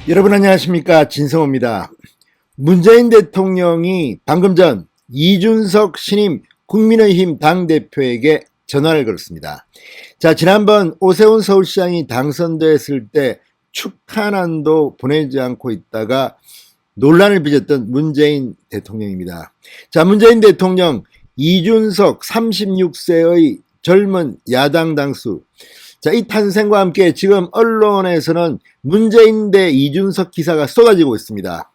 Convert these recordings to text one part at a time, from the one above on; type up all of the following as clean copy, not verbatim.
여러분 안녕하십니까, 진성호입니다. 문재인 대통령이 방금 전 이준석 신임 국민의힘 당대표에게 전화를 걸었습니다. 자, 지난번 오세훈 서울시장이 당선됐을 때 축하난도 보내지 않고 있다가 논란을 빚었던 문재인 대통령입니다. 자, 문재인 대통령 이준석 36세의 젊은 야당 당수. 자, 이 탄생과 함께 지금 언론에서는 문재인 대 이준석 기사가 쏟아지고 있습니다.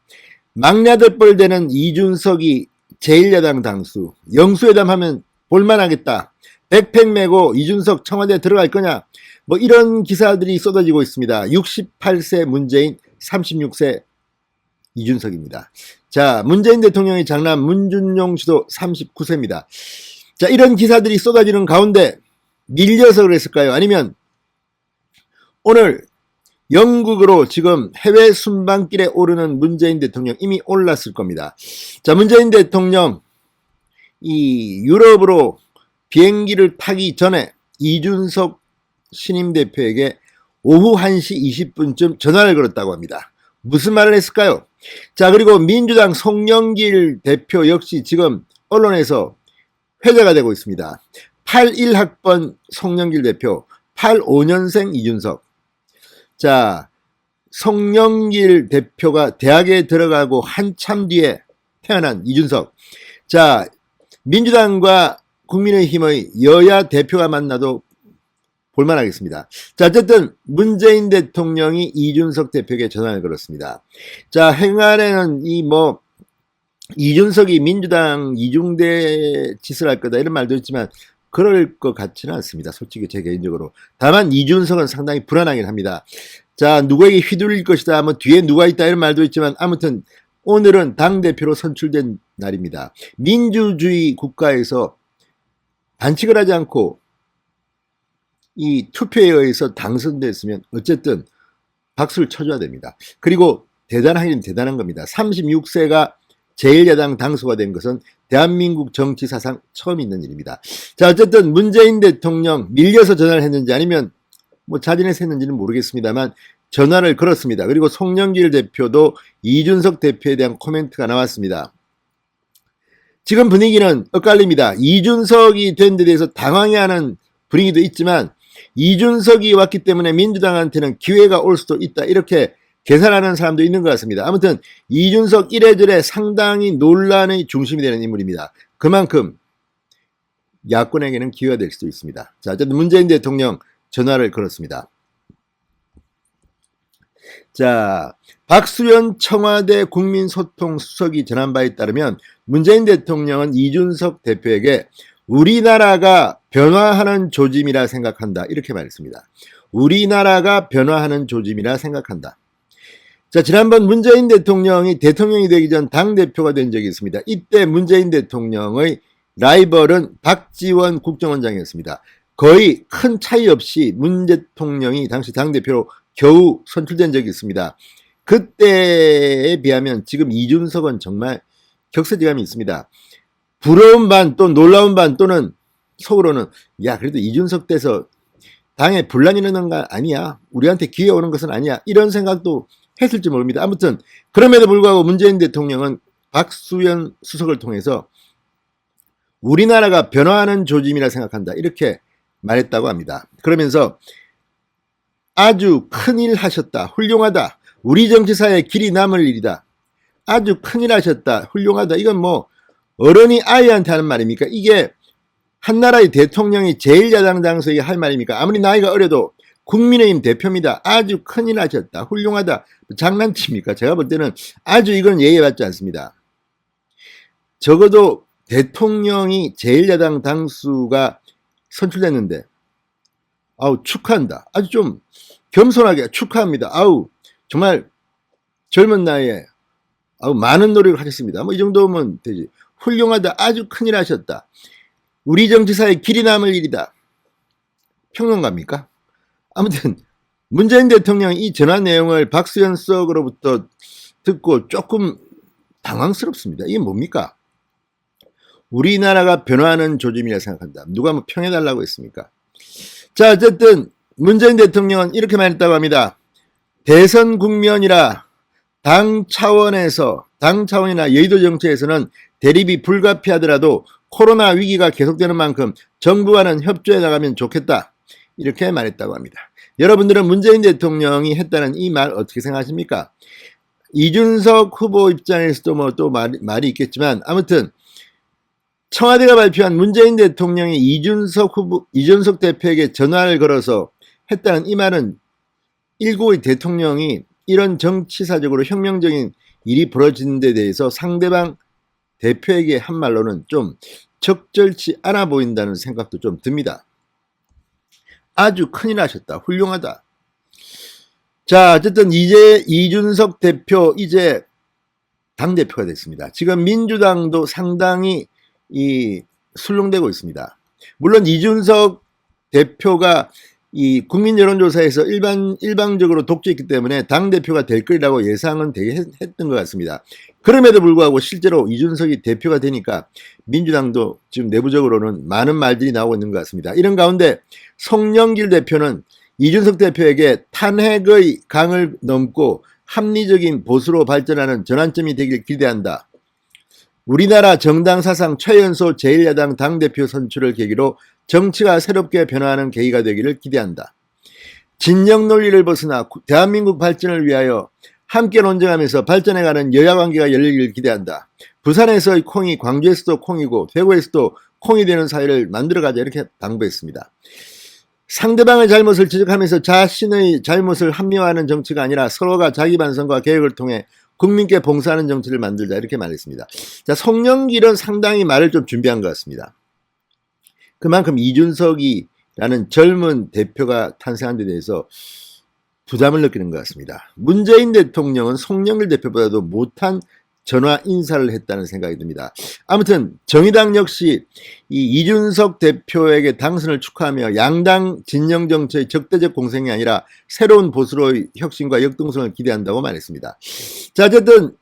막내아들 되는 이준석이 제1야당 당수, 영수회담 하면 볼만하겠다, 백팩 메고 이준석 청와대 들어갈 거냐, 뭐 이런 기사들이 쏟아지고 있습니다. 68세 문재인, 36세 이준석입니다. 자, 문재인 대통령의 장남 문준용 씨도 39세입니다. 자, 이런 기사들이 쏟아지는 가운데 밀려서 그랬을까요? 아니면 오늘 영국으로 지금 해외 순방길에 오르는 문재인 대통령 이미 올랐을 겁니다. 자, 문재인 대통령 이 유럽으로 비행기를 타기 전에 이준석 신임 대표에게 오후 1시 20분쯤 전화를 걸었다고 합니다. 무슨 말을 했을까요? 자, 그리고 민주당 송영길 대표 역시 지금 언론에서 회자가 되고 있습니다. 81학번 송영길 대표, 85년생 이준석. 자, 송영길 대표가 대학에 들어가고 한참 뒤에 태어난 이준석. 자, 민주당과 국민의힘의 여야 대표가 만나도 볼만하겠습니다. 자, 어쨌든 문재인 대통령이 이준석 대표에게 전화를 걸었습니다. 자, 행안에는 이준석이 민주당 이중대 짓을 할 거다 이런 말도 있지만 그럴 것 같지는 않습니다. 솔직히 제 개인적으로. 다만 이준석은 상당히 불안하긴 합니다. 자, 누구에게 휘둘릴 것이다, 뭐 뒤에 누가 있다 이런 말도 있지만 아무튼 오늘은 당대표로 선출된 날입니다. 민주주의 국가에서 반칙을 하지 않고 이 투표에 의해서 당선됐으면 어쨌든 박수를 쳐줘야 됩니다. 그리고 대단하긴 대단한 겁니다. 36세가 제1야당 당수가 된 것은 대한민국 정치 사상 처음 있는 일입니다. 자, 어쨌든 문재인 대통령 밀려서 전화를 했는지 아니면 뭐 자진해서 했는지는 모르겠습니다만 전화를 걸었습니다. 그리고 송영길 대표도 이준석 대표에 대한 코멘트가 나왔습니다. 지금 분위기는 엇갈립니다. 이준석이 된 데 대해서 당황해하는 분위기도 있지만 이준석이 왔기 때문에 민주당한테는 기회가 올 수도 있다, 이렇게 계산하는 사람도 있는 것 같습니다. 아무튼 이준석 이래저래 상당히 논란의 중심이 되는 인물입니다. 그만큼 야권에게는 기회가 될 수도 있습니다. 자, 어쨌든 문재인 대통령 전화를 걸었습니다. 자, 박수현 청와대 국민소통수석이 전한 바에 따르면 문재인 대통령은 이준석 대표에게 우리나라가 변화하는 조짐이라 생각한다, 이렇게 말했습니다. 우리나라가 변화하는 조짐이라 생각한다. 자, 지난번 문재인 대통령이 대통령이 되기 전 당대표가 된 적이 있습니다. 이때 문재인 대통령의 라이벌은 박지원 국정원장이었습니다. 거의 큰 차이 없이 문 대통령이 당시 당대표로 겨우 선출된 적이 있습니다. 그때에 비하면 지금 이준석은 정말 격세지감이 있습니다. 부러운 반 또 놀라운 반 또는 속으로는 야, 그래도 이준석 돼서 당에 분란이 일어나는 거 아니야, 우리한테 기회 오는 것은 아니야, 이런 생각도 했을지 모릅니다. 아무튼 그럼에도 불구하고 문재인 대통령은 박수현 수석을 통해서 우리나라가 변화하는 조짐이라 생각한다, 이렇게 말했다고 합니다. 그러면서 아주 큰일 하셨다, 훌륭하다, 우리 정치사에 길이 남을 일이다, 아주 큰일 하셨다, 훌륭하다, 이건 뭐 어른이 아이한테 하는 말입니까? 이게 한 나라의 대통령이 제1야당 당수에게 할 말입니까? 아무리 나이가 어려도 국민의힘 대표입니다. 아주 큰일 하셨다, 훌륭하다, 장난칩니까? 제가 볼 때는 아주 이건 예의에 받지 않습니다. 적어도 대통령이 제1야당 당수가 선출됐는데 아우 축하한다, 아주 좀 겸손하게 축하합니다, 아우 정말 젊은 나이에 아우 많은 노력을 하셨습니다, 뭐 이 정도면 되지. 훌륭하다, 아주 큰일 하셨다, 우리 정치사에 길이 남을 일이다, 평론가입니까? 아무튼 문재인 대통령이 이 전화 내용을 박수현 수석으로부터 듣고 조금 당황스럽습니다. 이게 뭡니까? 우리나라가 변화하는 조짐이라 생각한다. 누가 뭐 평해달라고 했습니까? 자, 어쨌든 문재인 대통령은 이렇게 말했다고 합니다. 대선 국면이라 당 차원이나 여의도 정치에서는 대립이 불가피하더라도 코로나 위기가 계속되는 만큼 정부와는 협조해 나가면 좋겠다. 이렇게 말했다고 합니다. 여러분들은 문재인 대통령이 했다는 이 말 어떻게 생각하십니까? 이준석 후보 입장에서도 뭐 또 말이 있겠지만 아무튼 청와대가 발표한 문재인 대통령이 이준석 대표에게 전화를 걸어서 했다는 이 말은 19의 대통령이 이런 정치사적으로 혁명적인 일이 벌어지는 데 대해서 상대방 대표에게 한 말로는 좀 적절치 않아 보인다는 생각도 좀 듭니다. 아주 큰일 하셨다. 훌륭하다. 자, 어쨌든 이제 이준석 대표 이제 당대표가 됐습니다. 지금 민주당도 상당히 술렁대고 있습니다. 물론 이준석 대표가 이 국민 여론조사에서 일방적으로 독주했기 때문에 당대표가 될 거라고 예상은 되게 했던 것 같습니다. 그럼에도 불구하고 실제로 이준석이 대표가 되니까 민주당도 지금 내부적으로는 많은 말들이 나오고 있는 것 같습니다. 이런 가운데 송영길 대표는 이준석 대표에게 탄핵의 강을 넘고 합리적인 보수로 발전하는 전환점이 되길 기대한다. 우리나라 정당 사상 최연소 제1야당 당대표 선출을 계기로 정치가 새롭게 변화하는 계기가 되기를 기대한다. 진영 논리를 벗어나 대한민국 발전을 위하여 함께 논쟁하면서 발전해가는 여야관계가 열리기를 기대한다. 부산에서의 콩이 광주에서도 콩이고 대구에서도 콩이 되는 사회를 만들어가자 이렇게 당부했습니다. 상대방의 잘못을 지적하면서 자신의 잘못을 합리화하는 정치가 아니라 서로가 자기 반성과 개혁을 통해 국민께 봉사하는 정치를 만들자 이렇게 말했습니다. 자, 송영길은 상당히 말을 좀 준비한 것 같습니다. 그만큼 이준석이라는 젊은 대표가 탄생한 데 대해서 부담을 느끼는 것 같습니다. 문재인 대통령은 송영길 대표보다도 못한 전화 인사를 했다는 생각이 듭니다. 아무튼 정의당 역시 이 이준석 대표에게 당선을 축하하며 양당 진영 정치의 적대적 공생이 아니라 새로운 보수로의 혁신과 역동성을 기대한다고 말했습니다. 자, 어쨌든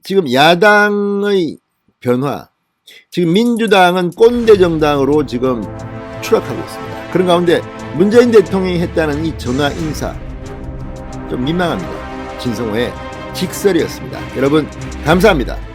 지금 야당의 변화, 지금 민주당은 꼰대 정당으로 지금 추락하고 있습니다. 그런 가운데 문재인 대통령이 했다는 이 전화 인사 좀 민망합니다. 진성호의 직설이었습니다. 여러분 감사합니다.